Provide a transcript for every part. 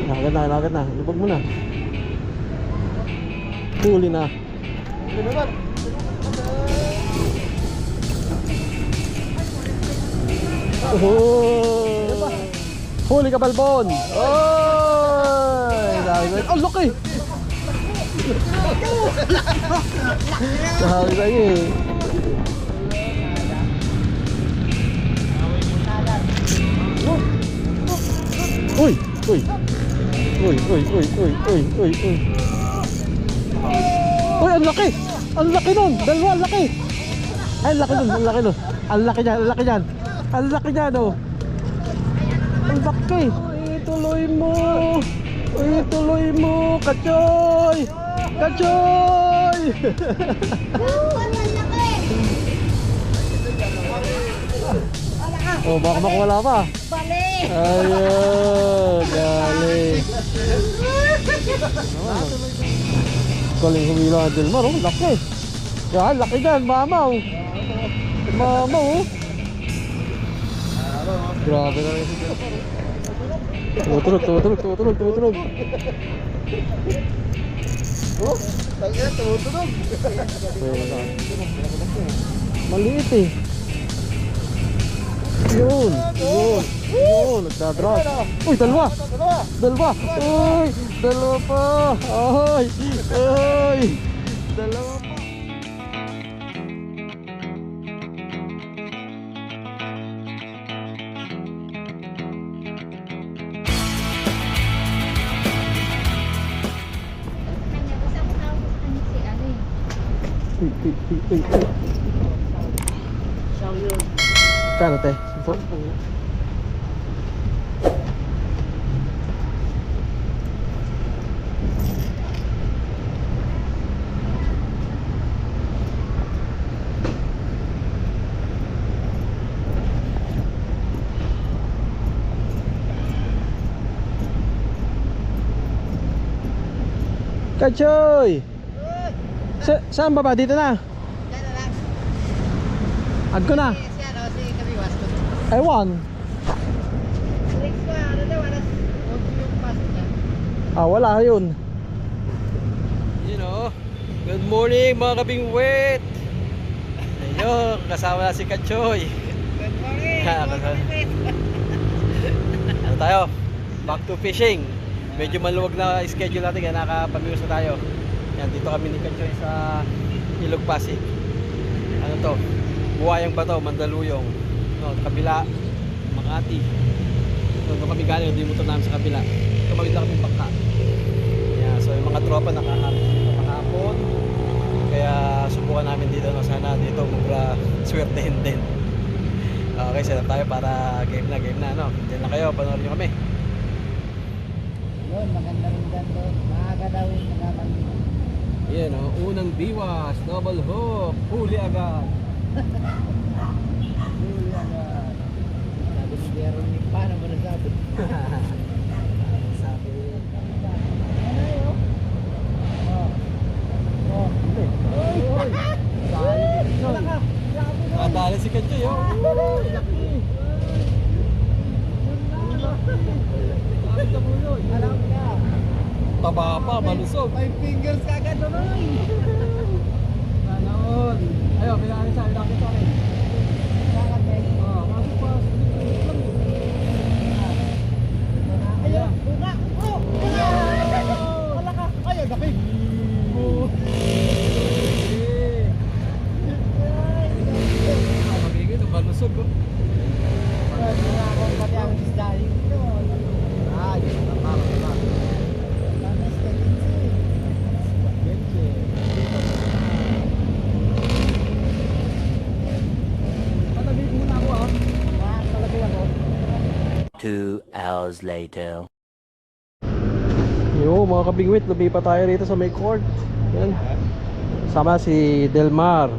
Nakagat na. Lubog mo na. Huli na. Oh! Huli ka, Balbon! Oy! Oh, laki! Sabi sa'yo eh. Uy! Uy! Uy! Uy! Uy! Uy! Uy! Uy! Uy! Uy! Ang laki! Ang laki nun! Dalawa! Ang laki! Ay! Ang laki nun! Ang laki nun! Ang laki dyan! Ang laki dyan! Ang laki dyan oh! Ang laki! Ituloy mo! Ituloy mo! Kachoy! Kachoy! Oh, baka makawala pa. Bali! Ayun, galing. Galing humila ang Delmar, oh, laki. Yan, laki dyan, mamaw. Mamaw, oh. Grabe na rin si Delmar, oh. Tumutunog. Oh, tangina, tumutunog. Maliit eh. Yun, nagdadrop. Uy, dalawa. Uy, dalawa pa. Ay, dalawa pa. Kano te? Kachoy! Saan ba ba? Dito na? Agko na? Ewan. Wala yun. You know, good morning mga kabingwit. Ayun, kasama na si Kachoy. Good morning! Ano tayo? Back to fishing. Medyo maluwag na schedule natin kaya nakapamiyos na tayo. Yan, dito kami ni Kachoy sa Ilog Pasig. Ano to? Buhayang Bato, Mandaluyong. No, kabila, Makati. Doon kami galing, hindi motor namin sa kabila. Tumawid lang kami bangka. Yeah, so yung mga tropa nakahapon dito kahapon. Kaya subukan namin dito, no, sana dito mura swertehin din. Okay, set up tayo para game na, no? Diyan na kayo, panoorin nyo kami. Yun, maganda rin dyan doon. Maaga daw yung nagkakalimutan. Yan, no? Unang diwas, double hook, huli agad. Huli agad. Sabi ni Jeron, paano mo nasabi? Sabi. Nadali si Kachoy, oh. Alam ka. Taba pa, malusog. 5 fingers kagad doon. Nanood. Ayun, kailangan sa akin, sa akin. Masuk pa. Ayun, buka. Oh! Wala ka. Ayun, daki. Mabigay ito, malusog, oh. Wala akong pati ang isda dito. Yun, tama. Tanas ka din Patabig muna ako, ah. Talaga ako. 2 hours later. Yo, mga kabingwit, lumipat tayo rito sa may court. Yan. Sama si Delmar.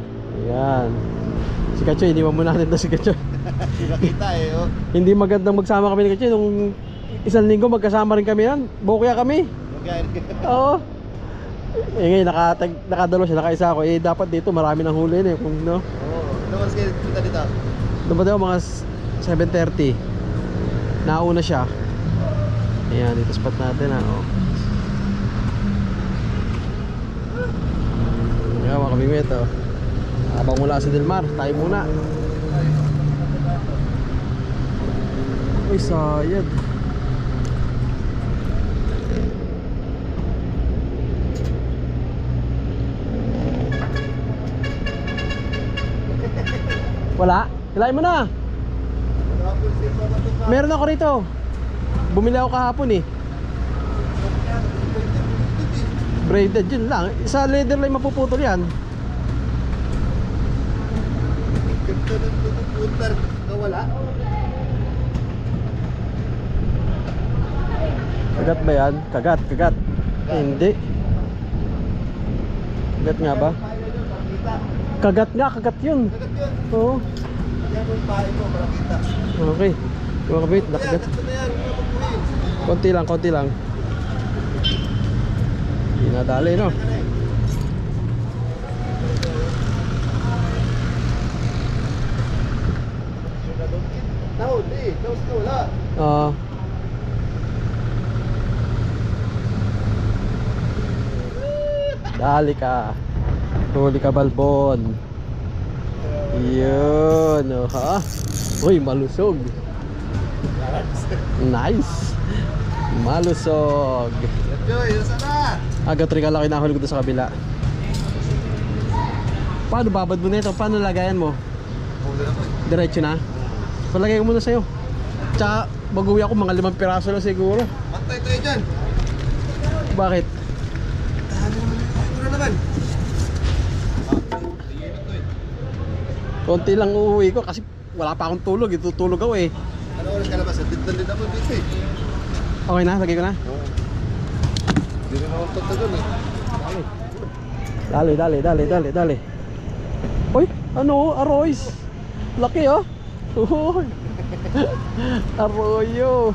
Yan. Si Kachoy, iniwan mo natin to si Kachoy. Nakita eh, oh. Hindi magandang magsama kami ni Kachoy. Nung isang linggo magkasama rin kami yan. Bokya kami. Oo. Ngayon, nakadalo siya, nakaisa ako. Dapat dito marami ng huli yun eh. Kung, no? Oo. Ano mas kayo punta dito? Dumating ako mga 7:30. Nauna siya. Ayan, dito spot natin ha. Oh. Ayan mga kabingwit oh. Habang wala si Delmar, tayo muna. Uy, sayad. Wala? Hilahin mo na. Meron ako rito. Bumili ako kahapon eh. Braided yun lang. Sa leather line mapuputol yan. Ganda ng putar. Nawala. Kagat ba yan? Kagat, kagat. Hindi. Kagat nga ba? Kagat nga, kagat yun. Kagat yun. Oo. Yan mo yung pahay mo, malakita. Okay. Mga kabit, Ayan, nakagat. ito na yan. Huwag mo magpuhin. Konti lang, konti lang. Hindi nadali, no? Tahod eh. Tapos na wala. Oo. Dali ka. Huli ka, Balbon. Yun, oh, ha? Uy, malusog. Nice. Malusog. Joy, nasa na? Agad rin ka lang kinahuli ko doon sa kabila. Paano babad mo na ito? Paano lagayan mo? Diretso na? Palagay ko muna sa'yo. Tsaka mag-uwi ako mga 5 piraso lang siguro. Pantay tayo dyan. Bakit? Ano naman? Konti lang uuwi ko kasi wala pa akong tulog. Itutulog ako eh. Ano oras ka labas? Dindan din naman dito eh. Okay na? Lagay ko na? Hindi rin naman tatagal eh. Dali, dali, dali, dali, dali. Uy, ano? Arroys. Laki oh. Uy. Arroyo.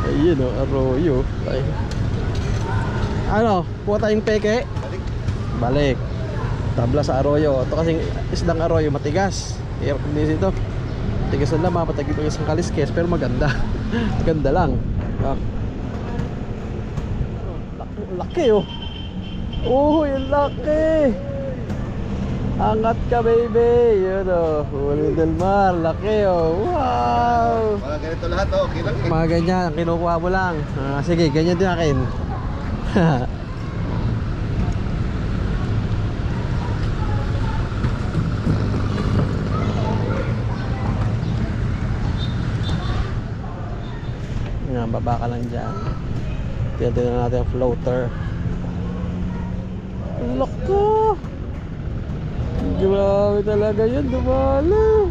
Ayun oh, arroyo. Ay. Ano? Kuha tayong peke. Balik. Balik. Tabla sa arroyo. Ito kasing isdang arroyo matigas. Air condition ito. Matigas na lang, mapatagin ng isang kaliskes pero maganda. Maganda lang. Ah. Laki, laki oh. Oh, yung laki. Angat ka baby. Yun oh. Huli del mar. Laki oh. Wow. Mga ganito lahat oh. Okay lang eh. Mga ganyan, kinukuha mo lang. Sige, ganyan din akin. Yan, baba ka lang dyan. Tignan natin ang floater. Loko! Grabe talaga yun, dumalo.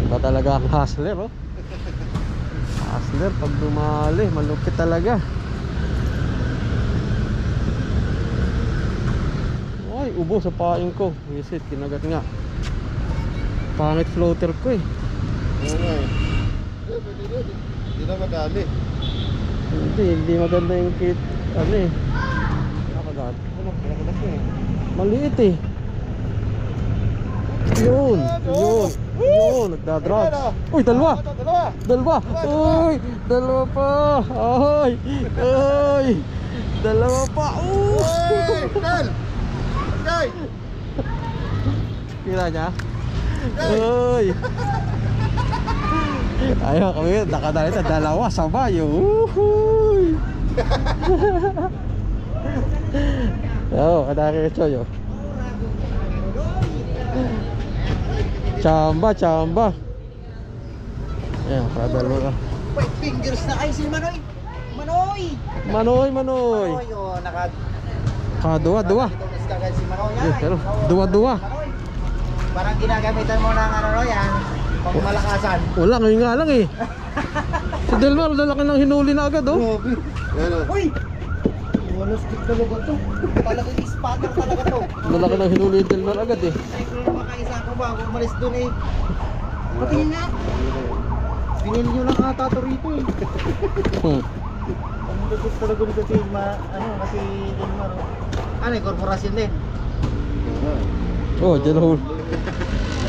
Iba talaga ang hustler, oh. Hustler, pag dumali, malupit talaga. Ay, ubo sa paing ko. Visit, kinagat nga. Pangit floater ko eh. Oo nga eh. Pwede rin. Hindi na madali. Hindi maganda yung kit. Ano eh. Nakagat. Pinakagat mo eh. Maliit eh. Yun, yun, yun, nagdadrops. Uy, dalawa. Dalawa. Dalawa. Uy, dalawa pa. Ay, ay. Dalawa pa. Hey! Dal! Guy! Kira niya? Uy. Ayaw kami, nakadali na dalawa sabay. Uhuy. Oo, kadaki ka choyo. Chamba, chamba. Ayan, kadalo na. Wait, fingers na kayo si Manoy. Manoy! Manoy, Manoy. Manoy, oh, Duwa, duwa. Itong kagad si Manoy. Yes, pero duwa, duwa. Manoy. Parang ginagamitan mo ng ano yan, pang malakasan. Wala, ngayon nga lang eh. Si Delmar, lalaki ng hinuli na agad oh. Yan o. Uy! Wala stick talaga to. Talagang spatter talaga to. Lalaki ng hinuli ni Delmar agad eh. Cyclone makaisa ko bago umalis dun eh. Pati nga. Binili nyo lang ata to rito eh. Ang lupit talaga nito kasi kasi Delmar. Ano eh, korporasyon din. Oh, dyan hole.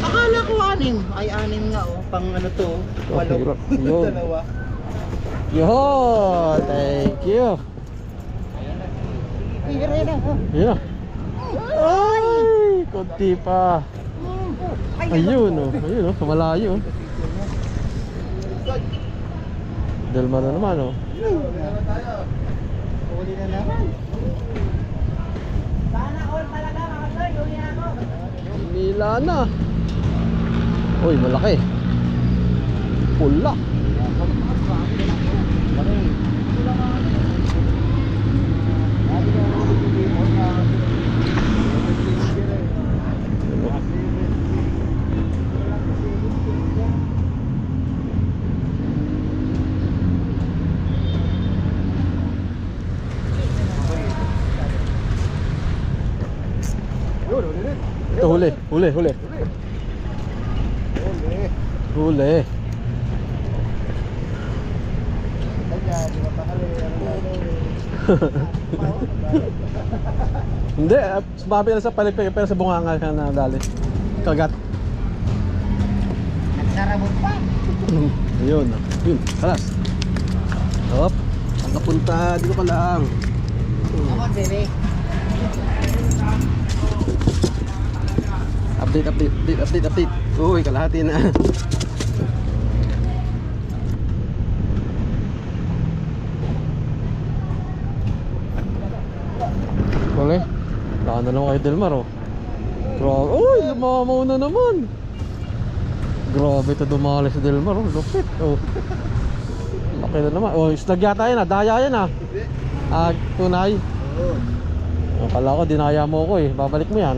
Akala ko 6. Ay, 6 nga oh. Pang ano to? Oh, 8. hirap. Yun. Dalawa. Yo, thank you. Ay, rin na. Yan. Ay, konti pa. Ayun oh, ayun oh, malayo. Delmar na naman oh. Huli na naman. Nila na. Uy, malaki. Pula. Ito huli, huli, huli. Huli. Hindi, sumabi na sa palipig pero sa bunganga ka na dali. Kagat. Nagsarabot pa. Ayun, yun, kalas. Hop, napunta dito ka lang. Ako, bebe. Update, update, update, update, update. Uy, kalahati na. Kali, wala na naman kay Delmar oh. Grabe, uy, lumamaw na naman. Grabe ito dumali si Delmar oh, lupit oh. Laki na naman, oh, islag yata yan ah, daya yan ah. Ah, tunay. Akala ko, dinaya mo ko eh, babalik mo yan.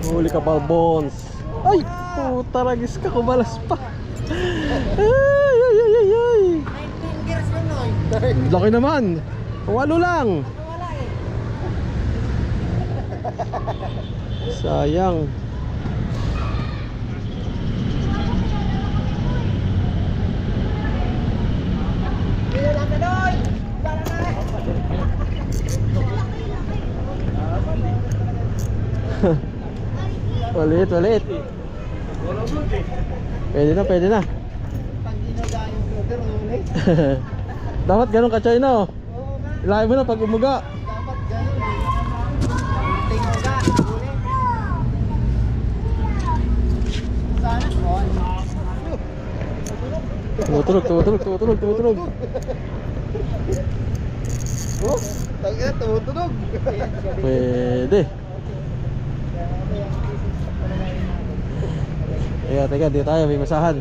Huli ka balbons. Ay, puta ragis ka, kumalas pa. Ay, ay, ay, ay, ay. 19 years na noy. Laki naman. 8 lang. Wala eh. Sayang. Wala lang na noy. Wala na. Ulit, ulit. Pwede na, pwede na. Pag ginaga yung brother, huli. Dapat ganun ka, Choy, no? Oo nga. Ilahin mo na pag umuga. Dapat ganun eh. Tingoga, huli. Sana, Tumutulog, tumutulog, tumutulog, tumutulog. oh, tangina, tumutunog. Pwede. Teka, dito tayo, may masahan.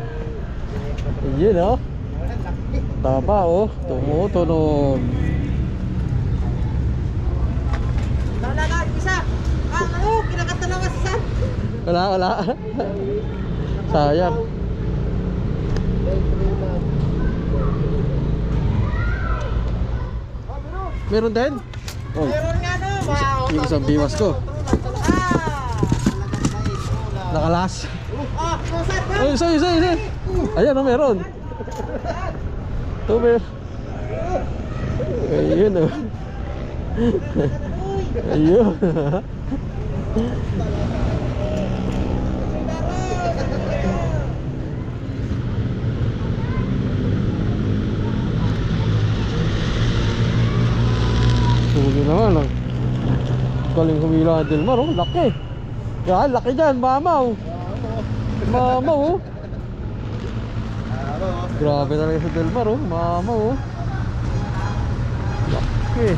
Yun oh. Tapa oh, tumutunog. Wala na, isa. Ano, kinakata na masasan. Wala, wala. Sayang. Meron din? Oh, Meron nga no, wow. yung isang biwas ko. Ah. Nakalas. Ah, susan ka. Ay, isa, isa, isa. Ayan oh, meron. Ito meron. Ayun oh. Ayun. Huli naman oh. Galing humila Delmar oh, laki. Yan, laki dyan, mamaw. Mamaw oh. Grabe talaga sa Delmar oh, mamaw oh. Laki.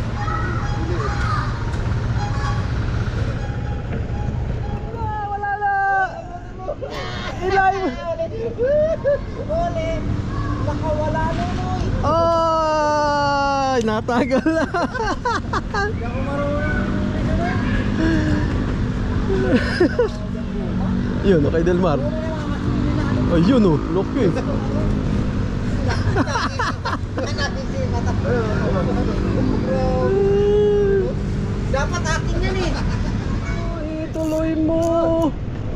Wala na. Ilay mo. Ulit. Nakawala na noy. Ay, natagal na. Hindi ako marunong. Yun, okay Delmar. Ayun oh, laki. Dapat akin yan eh. Ituloy mo.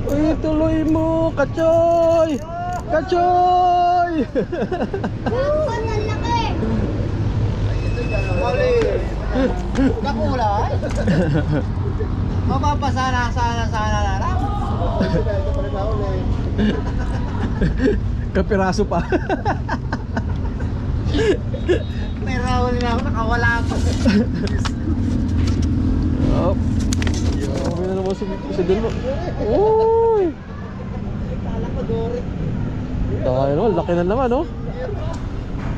Ituloy mo, Kachoy. Kachoy. Dapat ang laki. Dali. Nakulay. Mapapasana na lang. Ito pa rin nahuli. Kapiraso pa. May rahuli na ako, nakawala ako. Oh. Okay na naman sa dulo. Uy! Kala ko Dory. Tayo naman, laki na naman, oh.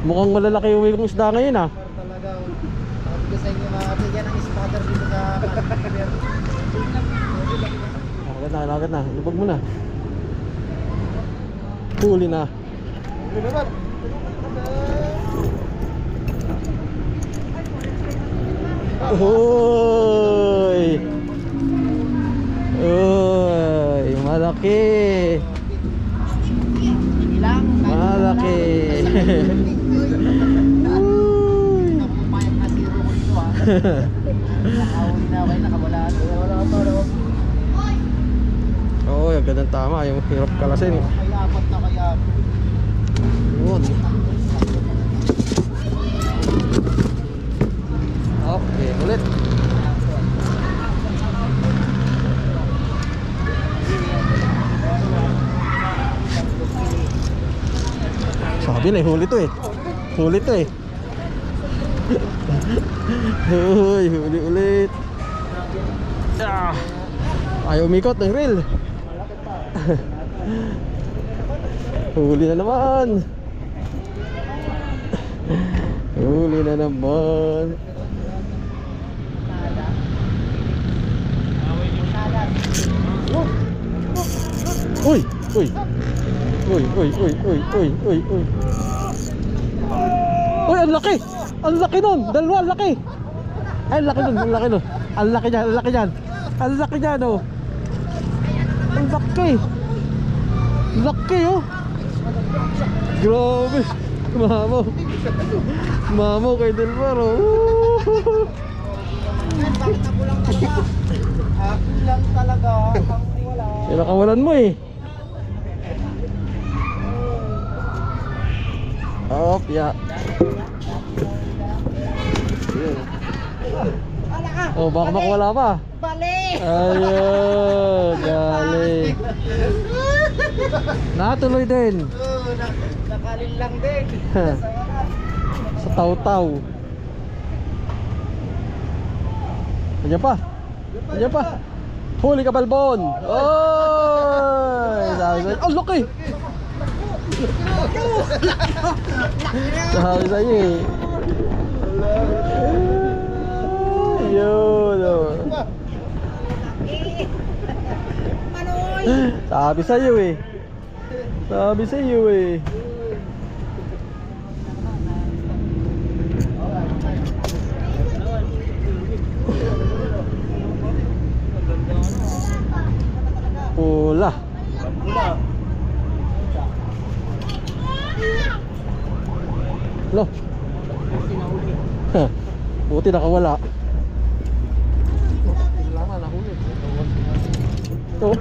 Mukhang malalaki yung uwi kong isda ngayon, ah. Talaga. Sabi ko sa inyo mga kapigyan ng spotter dito sa River. Agad na. Lubog mo na. Huli na. Huli naman. Uy! Uy! Malaki! Ilang? Malaki! Uy! Napumayag na zero ko dito ha. Nakahuli na ako nakawala ako. Wala ka pa no? Oo, yung ganun tama. Yung hirap kalasin. Kaya apat na kaya. Yun. Okay, ulit. Sabi na, huli to eh. Huli to eh. Uy, huli ulit. Ah. Ayaw umikot ng reel. Huli na naman. Huli na naman. Uy, uy. Uy. Uy, ang laki. Ang laki nun. Dalawa, ang laki. Ay, ang laki nun. Ang laki niyan. Ang laki niyan, oh. Ang laki. Laki, oh. Grabe. Mamaw kay Delmaro. Bakit nakulang ka pa? Akin lang talaga. Ang wala. Pinakawalan mo eh. Op, ya. Oh, baka makawala pa. Bali! Ayun, galing. Natuloy din. Nakalin lang din. Sa taw-taw. Ayan pa. Huli ka, Balbon. Oy! Sabi sa'yo. Oh, laki! Sabi sa'yo eh. Yun, oh. Sabi sa'yo eh. Pula. Lo. Buti nakawala. Lama nahuli. Oh.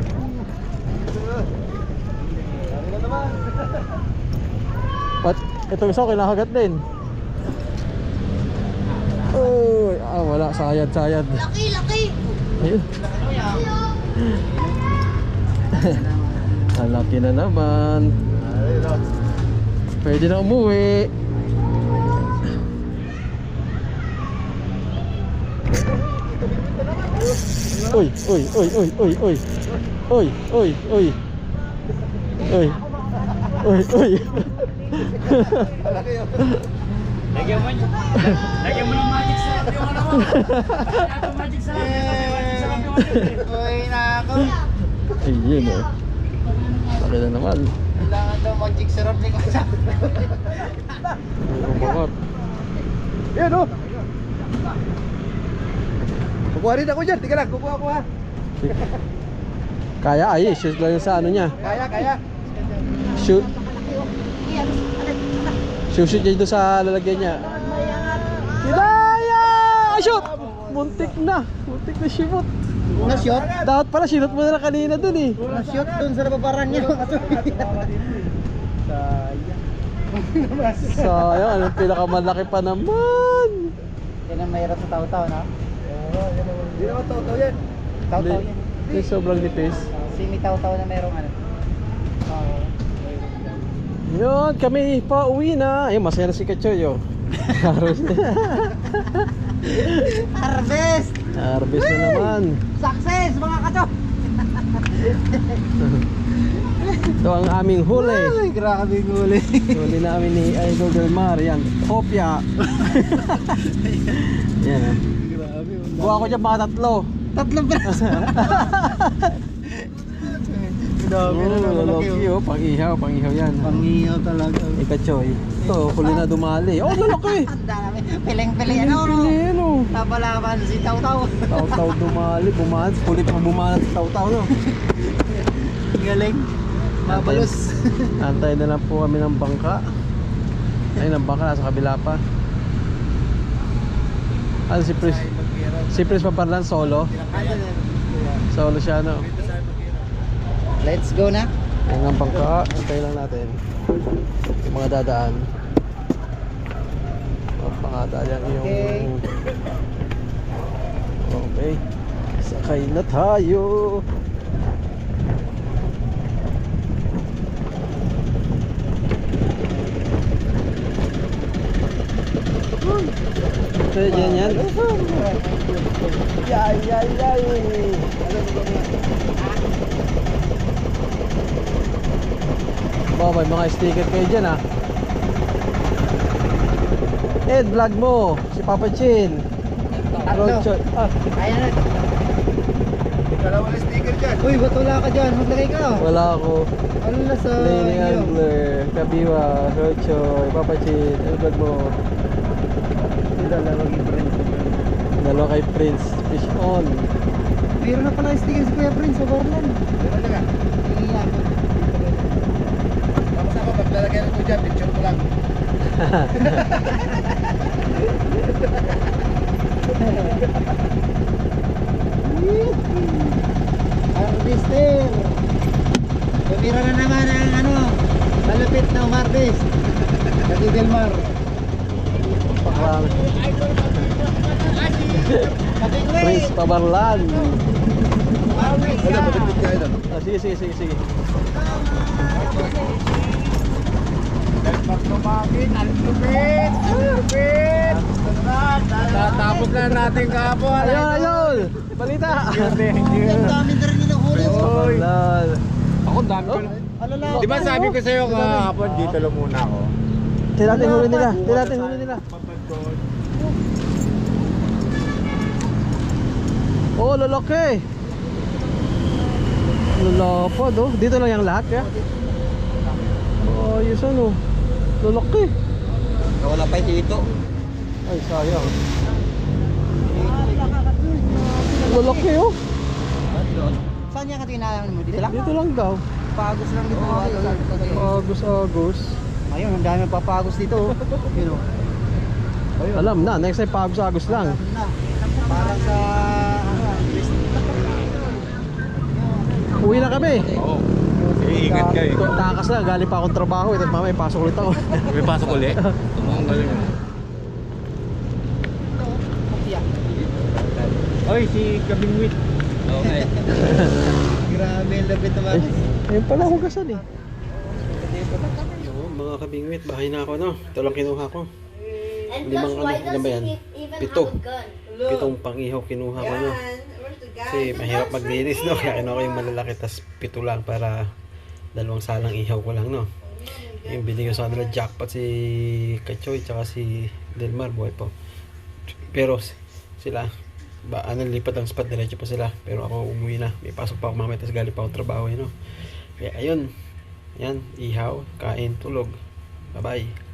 Pat, itong isa kinakagat din. Oh, wala, sayad. Laki! Ayun. Ang laki na naman. Pwede na umuwi. Uy. Lagyan mo ng magic sarap yung ano mo. Magic sarap yung ano. Uy, nako. Ayun oh. Laki na naman. Kailangan daw magic syrup ni Kasa. Kumangat. Yan oh. Kukuha rin ako dyan. Tika lang, kukuha ako ha. Kaya ay, shoot lang yun sa ano niya. Kaya. Shoot. Shoot niya dito sa lalagyan niya. Hidaya! Shoot! Muntik na shoot. Na-shoot? Dapat pala sinot mo na lang kanina dun eh. Na-shoot dun sa nababaran niya. Sayang, anong pinakamalaki pa naman. Yan ang mahirap sa tao-tao, no? Hindi naman totoo yan. Tao-tao yan. Hindi sobrang nipis. Simi tao-tao na merong ano. Oo. Yun, kami pa uwi na. Ayun, masaya na si Kachoy, oh. Harvest! Harvest na naman. Success, mga kacho! Ito ang aming huli. Ay, grabe huli. Huli namin ni Idol Del Mar. Yan, kopya. Yan, ah. Grabe. Buha ko dyan mga tatlo. Tatlong braso. Grabe na Lalaki, oh. Pang-ihaw yan. Pangiyaw talaga. Eh, Kachoy. Ito, huli na dumali. Oh, lalaki. Ang dami. Piling-pili ano, no? Ano? Tabalaban si Taw-Taw. Taw-taw dumali, bumahan. Huli pa bumahan si Taw-taw, no? Galing. Mabalos. Antay na lang po kami ng bangka. Ayun ang bangka, nasa kabila pa. Ano si Pris? Si Pris Paparlan solo? Solo siya, no? Let's go na. Ayun ang bangka, antay lang natin yung mga dadaan. Pangadaan yung Okay. Okay. Sakay na tayo. Okay, dyan yan. Yay, yay, yay. Ba, may mga sticker kayo dyan, ah. Ed, vlog mo. Si Papa Chin. Rocho. Ah, Ayan na. Dalawa na sticker dyan. Uy, ba't wala ka dyan? Maglagay ka. wala ako. Ano na sa Lady iyo? Angler, Kabiwa, Rocho, Papa Chin. Ed, vlog mo. Dalawa Prince. Dalawa kay Prince. Fish on. Meron na pala sticker si Kuya Prince sa Borlan. Meron na nga. Iiyak. Tapos ako, paglalagyan ko dyan, picture ko lang. Harvester. Tumira na naman ang ano, malupit na harvest. Lagi Del Mar. Pakrami. Kaping Prince Pabarlan. Harvest Ano, ka. matipid ka ito? Ah, sige, sige, sige, sige. Tatapos lang natin kahapon. Ayun, ayun! Balita! Ang dami na rin niluhuli. Pabarlan. Ako, dami ko lang. Ano lang? Di ba sabi ko sa'yo kahapon, dito lang muna ako. Tinatin huli nila. Tinatin huli nila. Oh, lalaki. Lalapad, oh. Dito lang yung lahat, kaya? Oh, ayos ano. Lalaki. Wala pa dito. Ay, sayang. Lalaki, oh. Saan niya ka tinalaman mo? Dito lang? Dito lang daw. Pagos lang dito. Agos. Ayun, ang dami papagos dito. Yun o. Alam na, next time pagos-agos lang. Na. Para sa ano, Uwi na kami. Oo. Ingat kayo. Takas lang, galing pa akong trabaho. Ito mamaya, pasok ulit ako. May pasok ulit. Tumang galing. Oy, si Kabingwit. Okay. grabe, lapit naman. Ayun pala, hugasan eh. Mga kabingwit, bahay na ako, no? Ito lang kinuha ko. And Limang plus, why ano ba yan? doesn't it even Pito. have a gun? Pitong pang-ihaw kinuha ko, no? Kasi mahirap maglinis, no? Kaya kinuha ko yung malalaki, tas pito lang para dalawang salang ihaw ko lang, no? Yung binigyan sa kanila jackpot si Kachoy, tsaka si Delmar, buhay po. Pero sila, lipat ang spot, diretso pa sila. Pero ako umuwi na, may pasok pa ako mamaya, tas galing pa akong trabaho, no? Kaya ayun, yan, ihaw, kain, tulog. Bye-bye.